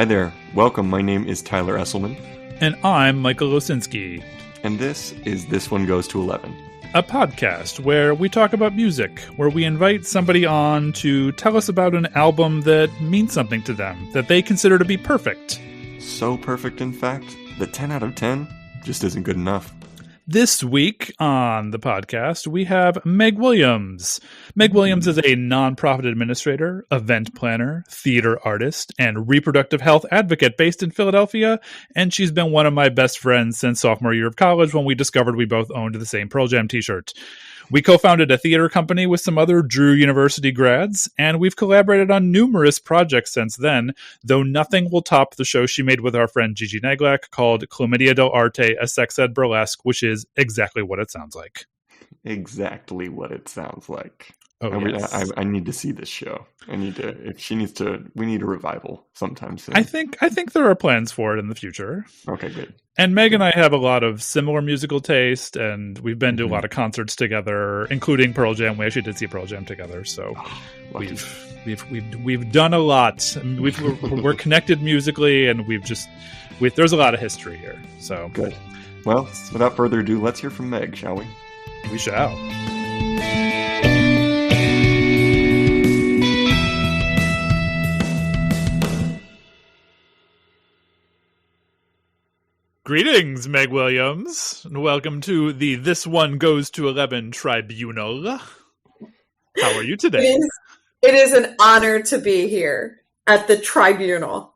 Hi there. Welcome. My name is Tyler Esselman. And I'm Michael Losinski. And this is This One Goes to 11. A podcast where we talk about music, where we invite somebody on to tell us about an album that means something to them, that they consider to be perfect. So perfect, in fact, that 10 out of 10 just isn't good enough. This week on the podcast, we have Meg Williams. Meg Williams is a nonprofit administrator, event planner, theater artist, and reproductive health advocate based in Philadelphia, and she's been one of my best friends since sophomore year of college when we discovered we both owned the same Pearl Jam t-shirt. We co-founded a theater company with some other Drew University grads, and we've collaborated on numerous projects since then, though nothing will top the show she made with our friend Gigi Naglak called Chlamydia del Arte, a sex ed burlesque, which is exactly what it sounds like. Exactly what it sounds like. Oh, yes. I need to see this show. We need a revival sometime soon. I think there are plans for it in the future. Okay, good. And Meg and I have a lot of similar musical taste, and we've been to a lot of concerts together, including Pearl Jam. We actually did see Pearl Jam together, so we've done a lot. We're connected musically, and there's a lot of history here. So good. Well, without further ado, let's hear from Meg, shall we? We shall. Greetings, Meg Williams, and welcome to the This One Goes to 11 Tribunal. How are you today? It is an honor to be here at the Tribunal.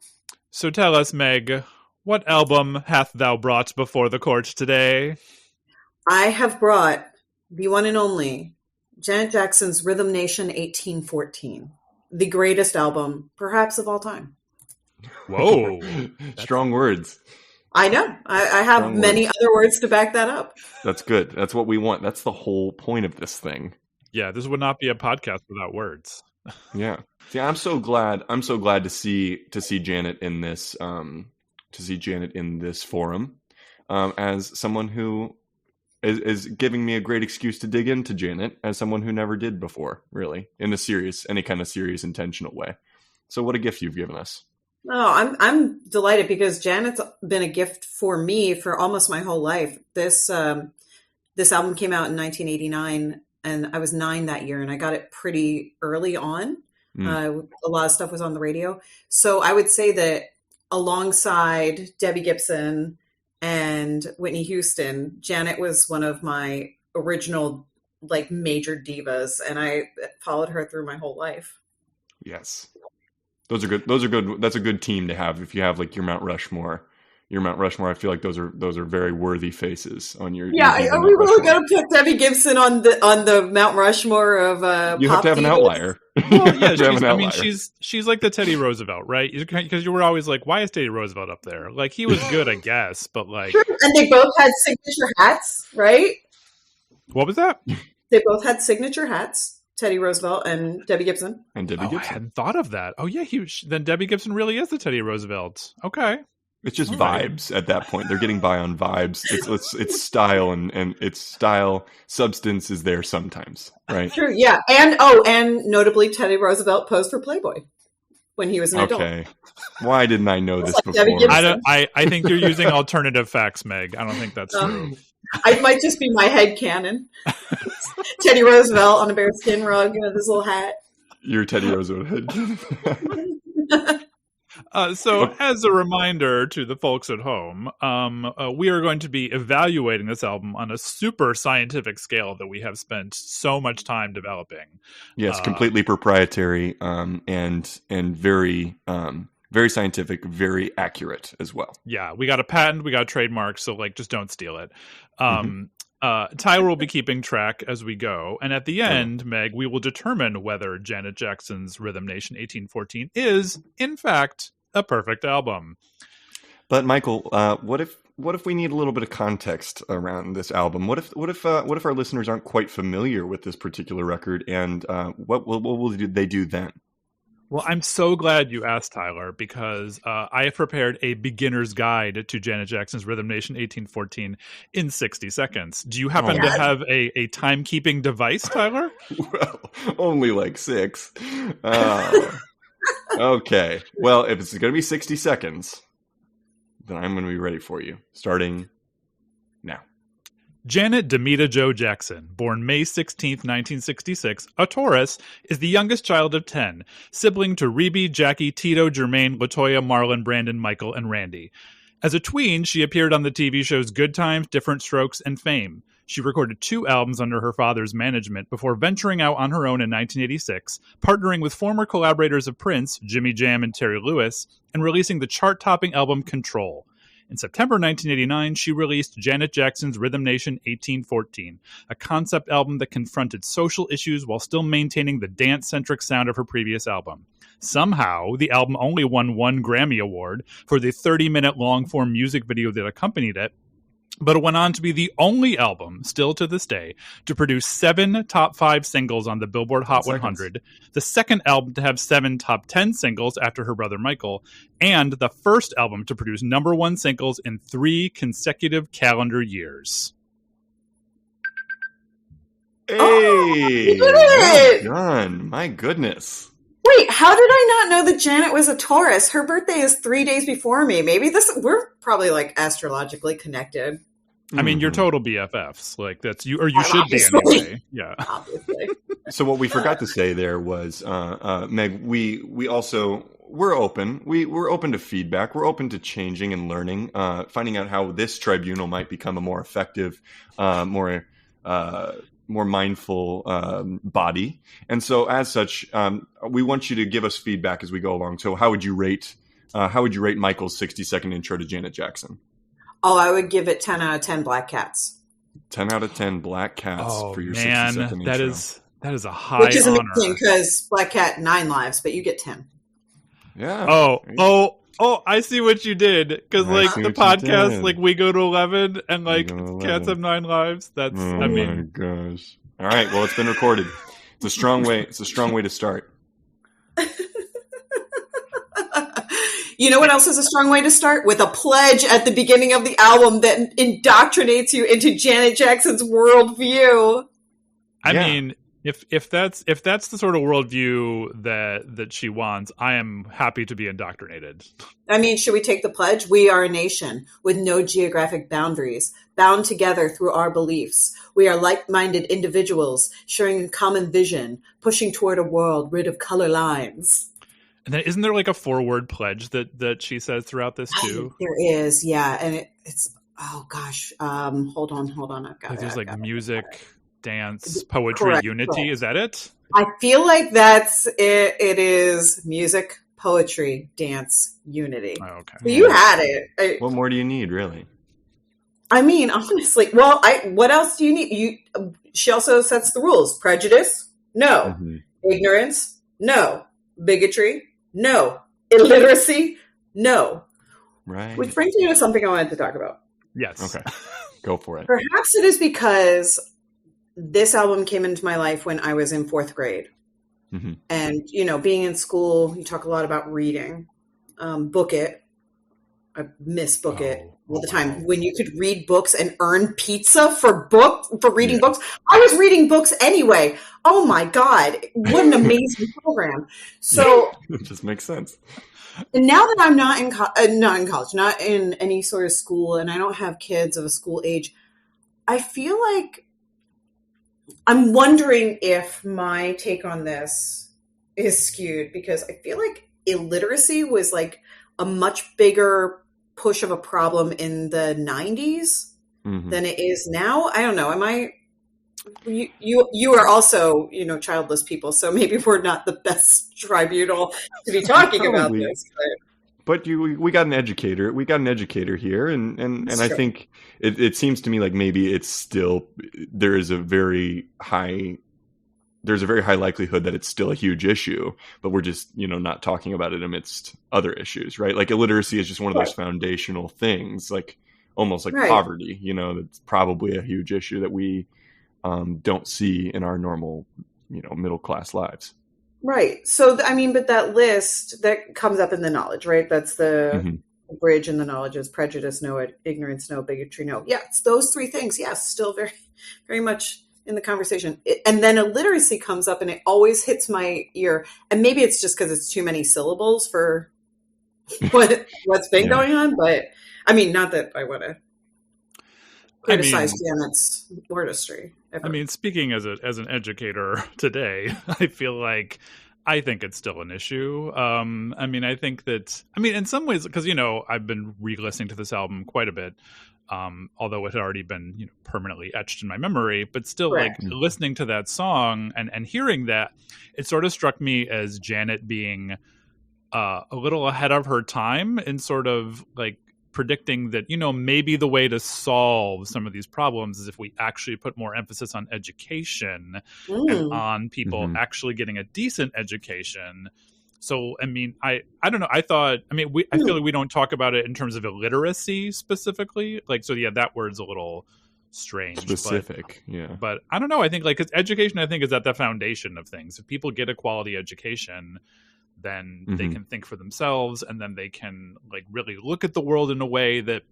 So tell us, Meg, what album hath thou brought before the court today? I have brought the one and only Janet Jackson's Rhythm Nation 1814, the greatest album, perhaps of all time. Whoa. Strong words. I know. I have many other words to back that up. That's good. That's what we want. That's the whole point of this thing. Yeah, this would not be a podcast without words. Yeah. See, I'm so glad to see Janet in this forum, as someone who is giving me a great excuse to dig into Janet as someone who never did before, really, in any kind of serious, intentional way. So what a gift you've given us. Oh, I'm delighted because Janet's been a gift for me for almost my whole life. This album came out in 1989, and I was 9 that year, and I got it pretty early on. A lot of stuff was on the radio. So I would say that alongside Debbie Gibson and Whitney Houston, Janet was one of my original major divas, and I followed her through my whole life. Yes. Those are good. That's a good team to have if you have your Mount Rushmore. I feel like those are very worthy faces on your. Yeah, are we really going to put Debbie Gibson on the Mount Rushmore of? You have to have an outlier. Well, yeah, she's like the Teddy Roosevelt, right? Because you were always like, why is Teddy Roosevelt up there? He was good, I guess, but Sure. And they both had signature hats, right? What was that? They both had signature hats. Teddy Roosevelt and Debbie Gibson. I hadn't thought of that. Oh, yeah. Then Debbie Gibson really is the Teddy Roosevelt. Okay. It's just vibes at that point. They're getting by on vibes. It's style and its style. Substance is there sometimes, right? True, yeah. And notably, Teddy Roosevelt posed for Playboy when he was an adult. Okay. Why didn't I know this before? I think you're using alternative facts, Meg. I don't think that's true. It might just be my head canon. Teddy Roosevelt on a bearskin rug with his little hat. Your Teddy Roosevelt head. So, as a reminder to the folks at home, we are going to be evaluating this album on a super scientific scale that we have spent so much time developing. Yes, completely proprietary and very very scientific, very accurate as well. Yeah, we got a patent, we got a trademark, so just don't steal it. Tyler will be keeping track as we go, and at the end, Meg, we will determine whether Janet Jackson's Rhythm Nation 1814 is, in fact, a perfect album. But Michael, what if we need a little bit of context around this album? What if our listeners aren't quite familiar with this particular record, and what will they do then? Well, I'm so glad you asked, Tyler, because I have prepared a beginner's guide to Janet Jackson's Rhythm Nation 1814 in 60 seconds. Do you happen to have a timekeeping device, Tyler? Well, only 6. Okay. Well, if it's going to be 60 seconds, then I'm going to be ready for you. Starting now. Janet Demita Jo Jackson, born May 16th, 1966, a Taurus, is the youngest child of 10, sibling to Rebe, Jackie, Tito, Jermaine, Latoya, Marlon, Brandon, Michael, and Randy. As a tween, she appeared on the TV shows Good Times, Different Strokes, and Fame. She recorded 2 albums under her father's management before venturing out on her own in 1986, partnering with former collaborators of Prince, Jimmy Jam and Terry Lewis, and releasing the chart-topping album Control. In September 1989, she released Janet Jackson's Rhythm Nation 1814, a concept album that confronted social issues while still maintaining the dance-centric sound of her previous album. Somehow, the album only won 1 Grammy Award for the 30-minute long-form music video that accompanied it, but it went on to be the only album, still to this day, to produce 7 top 5 singles on the Billboard Hot 100, the second album to have 7 top 10 singles after her brother Michael, and the first album to produce number 1 singles in 3 consecutive calendar years. Hey! You did it! Well done. My goodness. Wait, how did I not know that Janet was a Taurus? Her birthday is 3 days before me. Maybe we're probably like astrologically connected. I mean, you're total BFFs. Like that's you, or you should be anyway. Yeah. Obviously. So what we forgot to say there was, Meg, we're open. We're open to feedback. We're open to changing and learning, finding out how this tribunal might become a more effective, more mindful body. And so as such, we want you to give us feedback as we go along. So how would you rate Michael's 60-second intro to Janet Jackson? Oh, I would give it 10 out of 10 black cats. 10 out of 10 black cats for your 60-second that intro. That is a high Which is honor. amazing because black cat 9 lives, but you get 10. Yeah. Oh, I see what you did. Because, like, the podcast, like, we go to 11, and, like, cats have 9 lives. That's, my gosh. All right, well, it's been recorded. It's a strong way to start. You know what else is a strong way to start? With a pledge at the beginning of the album that indoctrinates you into Janet Jackson's worldview. I mean, if that's the sort of worldview that she wants, I am happy to be indoctrinated. I mean, should we take the pledge? We are a nation with no geographic boundaries, bound together through our beliefs. We are like-minded individuals, sharing a common vision, pushing toward a world rid of color lines. And then isn't there like a 4-word pledge that she says throughout this too? There is, yeah. And it's, oh gosh. Hold on. I've got it. There's like music, dance, poetry, correct, unity. correct. Is that it? I feel like that's it. It is music, poetry, dance, unity. Oh, okay. So you had it. What more do you need, really? I mean, honestly, well, what else do you need? She also sets the rules. Prejudice? No. Mm-hmm. Ignorance? No. Bigotry? No. Illiteracy? No. Right. Which brings me to something I wanted to talk about. Yes. Okay. Go for it. Perhaps it is because this album came into my life when I was in 4th grade. Mm-hmm. And, being in school, you talk a lot about reading. Book It. I miss Book It all the time. When you could read books and earn pizza for reading books. I was reading books anyway. Oh my God. What an amazing program. So it just makes sense. And now that I'm not in college, not in any sort of school, and I don't have kids of a school age, I feel like I'm wondering if my take on this is skewed because I feel like illiteracy was like a much bigger push of a problem in the 90s than it is now. I don't know. You are also, childless people, so maybe we're not the best tribunal to be talking about this. But we got an educator. We got an educator here, and I think it seems to me like maybe it's still there's a very high likelihood that it's still a huge issue, but we're just not talking about it amidst other issues, right? Like illiteracy is just one of those foundational things, like almost like poverty. That's probably a huge issue that we don't see in our normal middle class lives. Right. So, but that list that comes up in the knowledge, right? That's the bridge in the knowledge is prejudice, no. Ignorance, no. Bigotry, no. Yeah, it's those 3 things. Yes, still very, very much in the conversation. And then illiteracy comes up and it always hits my ear. And maybe it's just because it's too many syllables for what's been going on. But I mean, not that I want to criticize Janet's artistry. Ever. I mean, speaking as an educator today, I feel like I think it's still an issue. I mean, I think that, in some ways, because, I've been re-listening to this album quite a bit, although it had already been, permanently etched in my memory, but still like listening to that song and hearing that, it sort of struck me as Janet being a little ahead of her time in sort of like predicting that, maybe the way to solve some of these problems is if we actually put more emphasis on education and on people actually getting a decent education. So, I mean, I don't know. I thought, I feel like we don't talk about it in terms of illiteracy specifically. Like, so yeah, that word's a little strange. Specific, But I don't know. I think like, 'cause education, I think, is at the foundation of things. If people get a quality education, then they can think for themselves, and then they can like really look at the world in a way that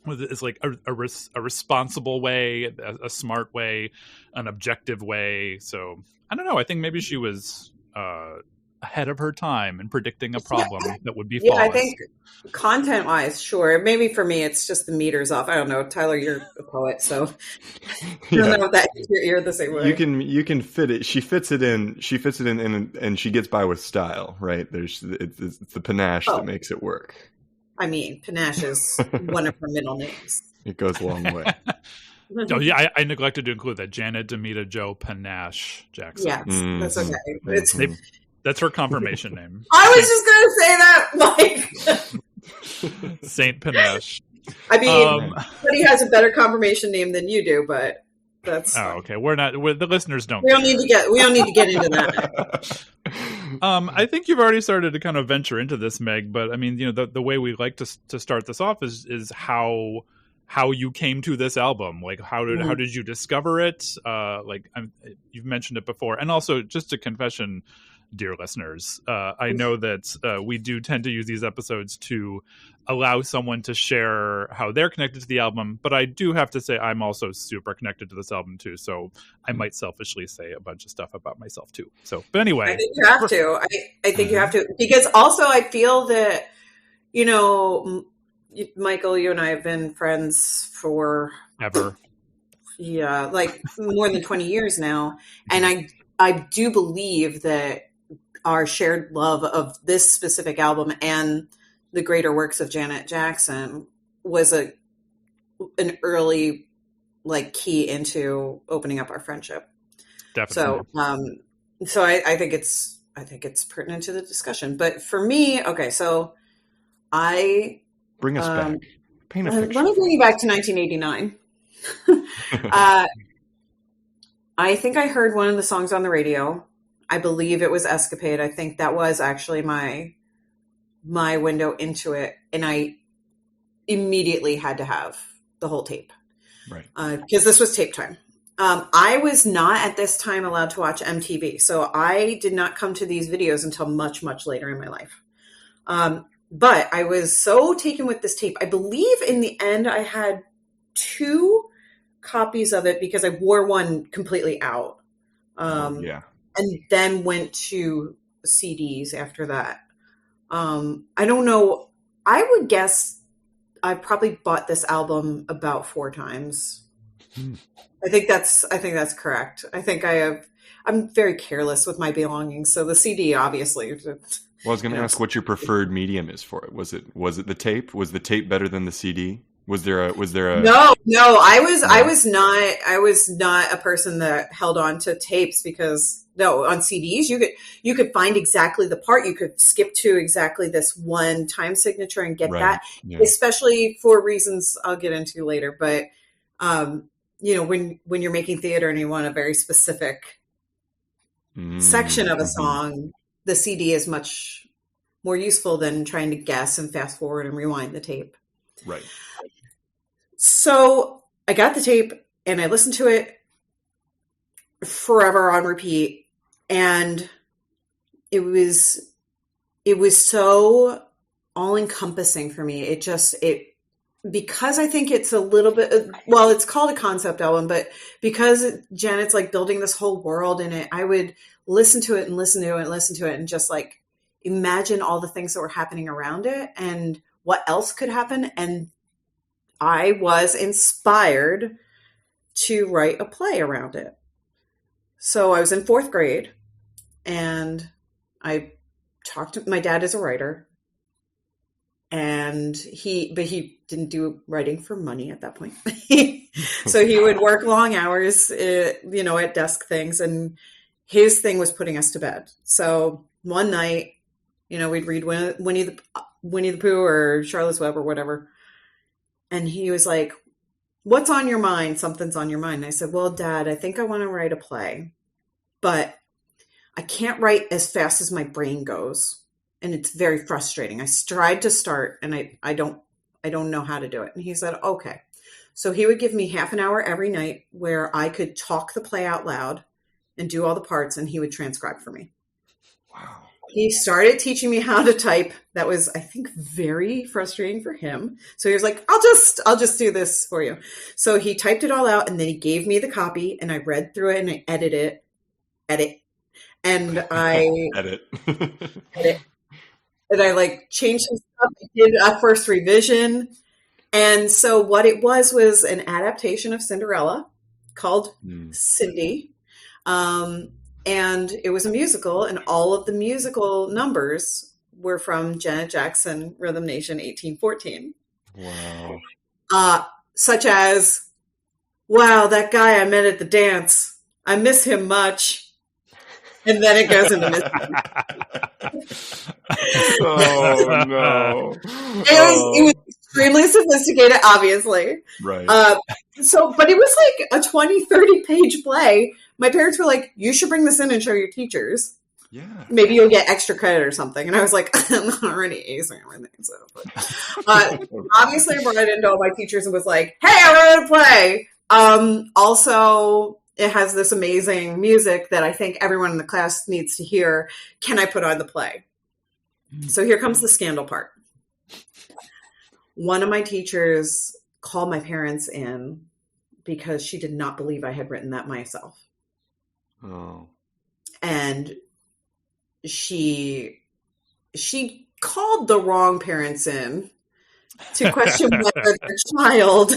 is like a responsible way, a smart way, an objective way. So I don't know. I think maybe she was ahead of her time in predicting a problem that would be flawless. I think content-wise, sure. Maybe for me, it's just the meter's off. I don't know. Tyler, you're a poet, so I don't know if that hits your ear the same way. You can fit it. She fits it in. She fits it in, and she gets by with style, right? It's the panache that makes it work. I mean, panache is one of her middle names. It goes a long way. Oh yeah, I neglected to include that. Janet Demita Jo Panache Jackson. Yes, that's okay. That's her confirmation name. I was just going to say that, like Saint Panache. I mean, somebody has a better confirmation name than you do, but that's okay. The listeners don't. We don't need to get into that. I think you've already started to kind of venture into this, Meg. But I mean, the way we like to start this off is how you came to this album. Like, how did you discover it? You've mentioned it before, and also just a confession, dear listeners, I know that we do tend to use these episodes to allow someone to share how they're connected to the album, but I do have to say I'm also super connected to this album too, so I might selfishly say a bunch of stuff about myself too. So, but anyway, I think you have to. I think you have to, because also I feel that, Michael, you and I have been friends for ever. Yeah, like more than 20 years now, and I do believe that our shared love of this specific album and the greater works of Janet Jackson was an early key into opening up our friendship. Definitely. So I think it's pertinent to the discussion. But for me, okay, so I bring us back. Paint a picture. Let me bring you back to 1989. I think I heard one of the songs on the radio. I believe it was Escapade. I think that was actually my window into it. And I immediately had to have the whole tape. Right. Because this was tape time. I was not at this time allowed to watch MTV. So I did not come to these videos until much, much later in my life. But I was so taken with this tape. I believe in the end I had 2 copies of it because I wore one completely out. And then went to CDs after that. I don't know. I would guess I probably bought this album about 4 times. I think that's correct. I think I'm very careless with my belongings. So the CD, obviously. Well, I was going to ask what your preferred medium is for it. Was it the tape? Was the tape better than the CD? Was there a No, I was not a person that held on to tapes because on CDs you could find exactly the part. You could skip to exactly this one time signature and get that, especially for reasons I'll get into later. But when you're making theater and you want a very specific section of a song, the CD is much more useful than trying to guess and fast forward and rewind the tape. Right. So I got the tape and I listened to it forever on repeat. And it was so all encompassing for me. It because I think it's a little bit, well, it's called a concept album, but because Janet's like building this whole world in it, I would listen to it and listen to it and listen to it and just like imagine all the things that were happening around it and what else could happen. And I was inspired to write a play around it. So I was in 4th grade and I talked to, my dad is a writer, and he didn't do writing for money at that point. So he would work long hours, at desk things, and his thing was putting us to bed. So one night, we'd read Winnie the Pooh or Charlotte's Web or whatever. And he was like, "What's on your mind? Something's on your mind." And I said, "Well, Dad, I think I want to write a play, but I can't write as fast as my brain goes. And it's very frustrating. I tried to start and I don't know how to do it." And he said, "Okay." So he would give me half an hour every night where I could talk the play out loud and do all the parts, and he would transcribe for me. Wow. He started teaching me how to type. That was, I think, very frustrating for him. So he was like, I'll just do this for you. So he typed it all out, and then he gave me the copy, and I read through it and I edit. And I edit. And I like changed some stuff. I did a first revision. And so what it was an adaptation of Cinderella called Cindy. And it was a musical, and all of the musical numbers were from Janet Jackson, Rhythm Nation 1814. Wow. Such as, "Wow, that guy I met at the dance, I miss him much." And then it goes into Miss. Oh no! It was extremely sophisticated, obviously. Right. But it was like a 20, 30-page play. My parents were like, "You should bring this in and show your teachers. Yeah. Maybe you'll get extra credit or something." And I was like, "I'm already acing everything." So, obviously, I brought it into all my teachers and was like, "Hey, I wrote a play." Also, it has this amazing music that I think everyone in the class needs to hear. Can I put on the play? So here comes the scandal part. One of my teachers called my parents in because she did not believe I had written that myself. Oh. And she called the wrong parents in to question whether their child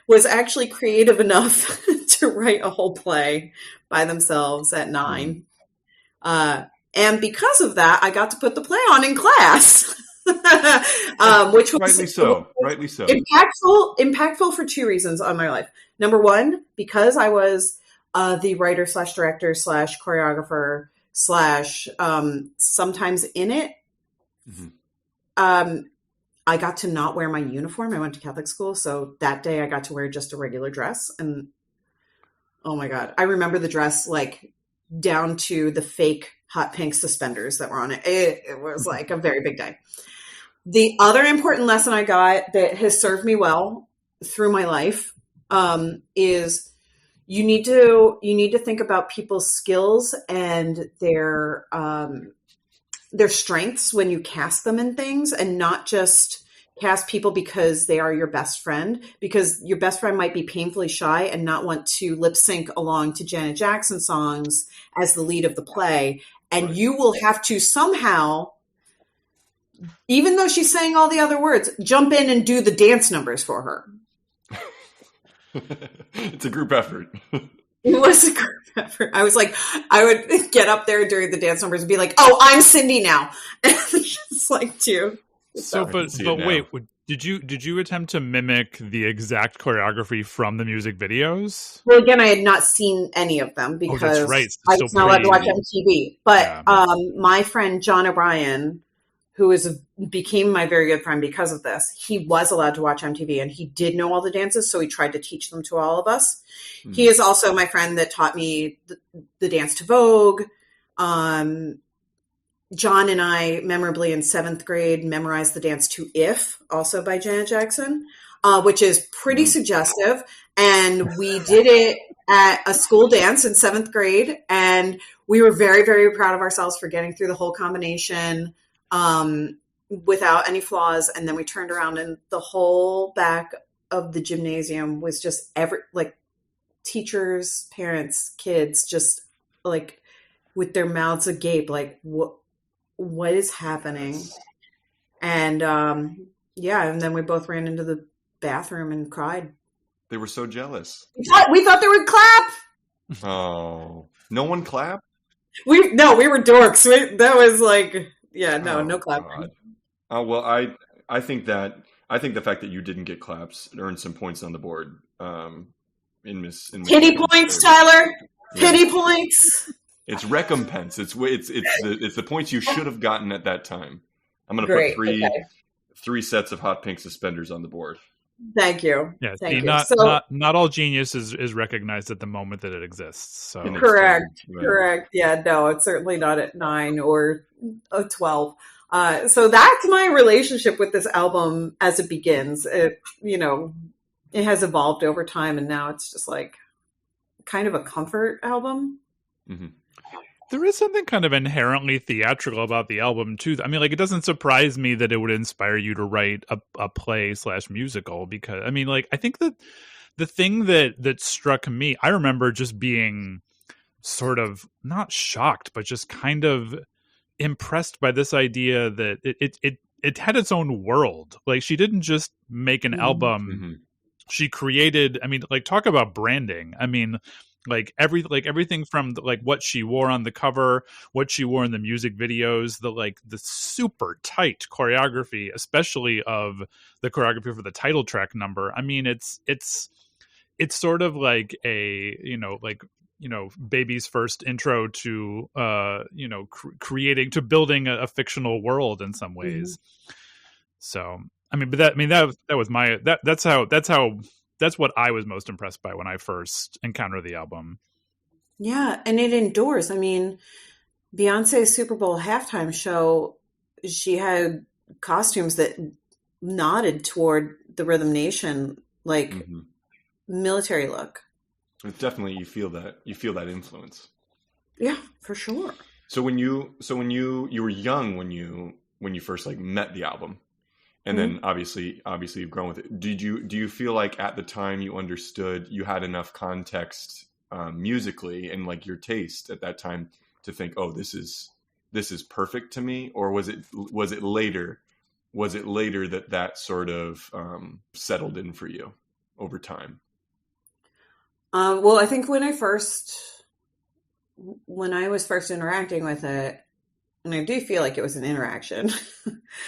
was actually creative enough to write a whole play by themselves at 9. And because of that, I got to put the play on in class, which was rightly so. Impactful for 2 reasons on my life. Number one, because I was the writer / director / choreographer / sometimes in it. Mm-hmm. I got to not wear my uniform. I went to Catholic school, so that day I got to wear just a regular dress. And oh my God, I remember the dress like down to the fake hot pink suspenders that were on it. It was like a very big day. The other important lesson I got that has served me well through my life is you need to think about people's skills and their strengths when you cast them in things, and not just cast people because they are your best friend, because your best friend might be painfully shy and not want to lip sync along to Janet Jackson songs as the lead of the play. And you will have to somehow, even though she's saying all the other words, jump in and do the dance numbers for her. It's a group effort. It was a group effort. I was like, I would get up there during the dance numbers and be like, "Oh, I'm Cindy now." Just like to. So, but wait, did you attempt to mimic the exact choreography from the music videos? Well, again, I had not seen any of them because that's right. I was not allowed to watch MTV. But my friend John O'Brien, who became my very good friend because of this, he was allowed to watch MTV, and he did know all the dances, so he tried to teach them to all of us. Mm-hmm. He is also my friend that taught me the dance to Vogue. John and I, memorably in 7th grade, memorized the dance to If, also by Janet Jackson, which is pretty suggestive. And we did it at a school dance in 7th grade, and we were very, very proud of ourselves for getting through the whole combination. without any flaws. And then we turned around and the whole back of the gymnasium was just teachers, parents, kids, just like with their mouths agape, like what is happening? And and then we both ran into the bathroom and cried. They were so jealous. We thought they would clap. Oh, no one clapped? We were dorks. That was like, no clapping. Well, I think the fact that you didn't get claps earned some points on the board. Pity points, Tyler. Pity points. It's recompense. It's the points you should have gotten at that time. I'm going to put three sets of hot pink suspenders on the board. Thank you. Yeah, Thank you. Not all genius is recognized at the moment that it exists. So correct. Yeah, no, it's certainly not at 9 or 12. So that's my relationship with this album as it begins. It has evolved over time, and now it's just like kind of a comfort album. Mm-hmm. There is something kind of inherently theatrical about the album too. I mean, like, it doesn't surprise me that it would inspire you to write a play / musical, because I mean, like, I think that the thing that struck me, I remember just being sort of not shocked, but just kind of impressed by this idea that it had its own world. Like, she didn't just make an album. Mm-hmm. She created, I mean, like, talk about branding. I mean, everything from what she wore on the cover, what she wore in the music videos, the super tight choreography, especially of the choreography for the title track number. I mean, it's sort of like a, baby's first intro to, building a fictional world in some ways. Mm-hmm. So, that's what I was most impressed by when I first encountered the album. Yeah, and it endures. I mean, Beyonce's Super Bowl halftime show, she had costumes that nodded toward the Rhythm Nation, military look. It's definitely, you feel that influence. Yeah, for sure. So when you were young when you first met the album, and then obviously you've grown with it. Do you feel like at the time you understood, you had enough context musically and your taste at that time to think, oh, this is perfect to me? Or was it later that sort of settled in for you over time? Well, I think when I was first interacting with it, and I do feel like it was an interaction.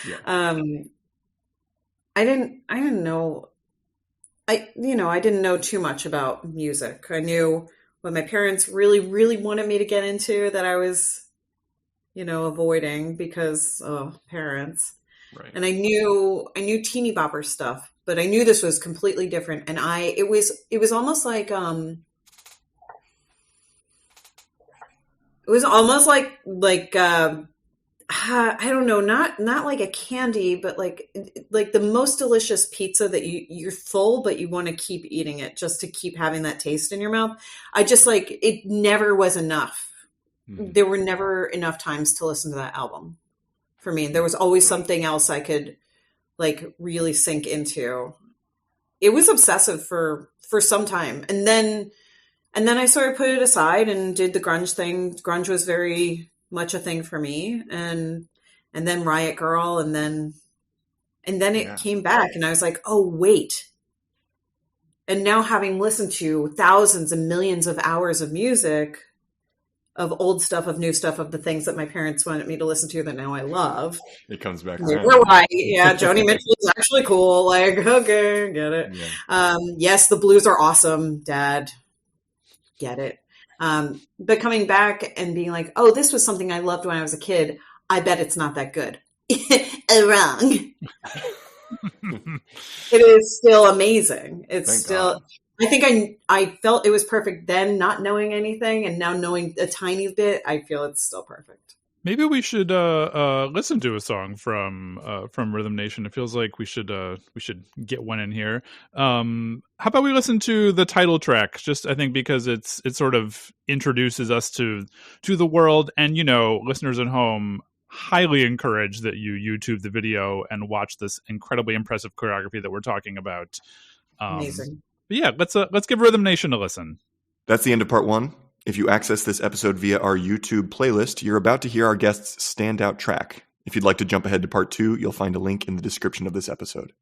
Yeah. I didn't know. I didn't know too much about music. I knew what my parents really, really wanted me to get into that I was, avoiding because parents. Right. And I knew teeny bopper stuff, but I knew this was completely different. And it was almost like I don't know, not like a candy, but like the most delicious pizza that you're full, but you want to keep eating it just to keep having that taste in your mouth. I just it never was enough. Mm-hmm. There were never enough times to listen to that album for me. There was always something else I could really sink into. It was obsessive for some time. And then I sort of put it aside and did the grunge thing. Grunge was very much a thing for me, and then Riot Girl, and then it came back, and I was like, oh wait. And now, having listened to thousands and millions of hours of music, of old stuff, of new stuff, of the things that my parents wanted me to listen to that now I love, it comes back. We're right. Yeah, Joni Mitchell is actually cool. Okay, get it. Yeah. Yes, the blues are awesome, Dad. Get it. But coming back and being like, oh, this was something I loved when I was a kid. I bet it's not that good. Wrong. It is still amazing. It's Thank still, God. I think I felt it was perfect then, not knowing anything, and now knowing a tiny bit, I feel it's still perfect. Maybe we should listen to a song from Rhythm Nation. It feels like we should get one in here. How about we listen to the title track? Just, I think, because it sort of introduces us to the world, and listeners at home, highly encourage that you YouTube the video and watch this incredibly impressive choreography that we're talking about. Amazing. But yeah, let's give Rhythm Nation a listen. That's the end of part 1. If you access this episode via our YouTube playlist, you're about to hear our guest's standout track. If you'd like to jump ahead to part 2, you'll find a link in the description of this episode.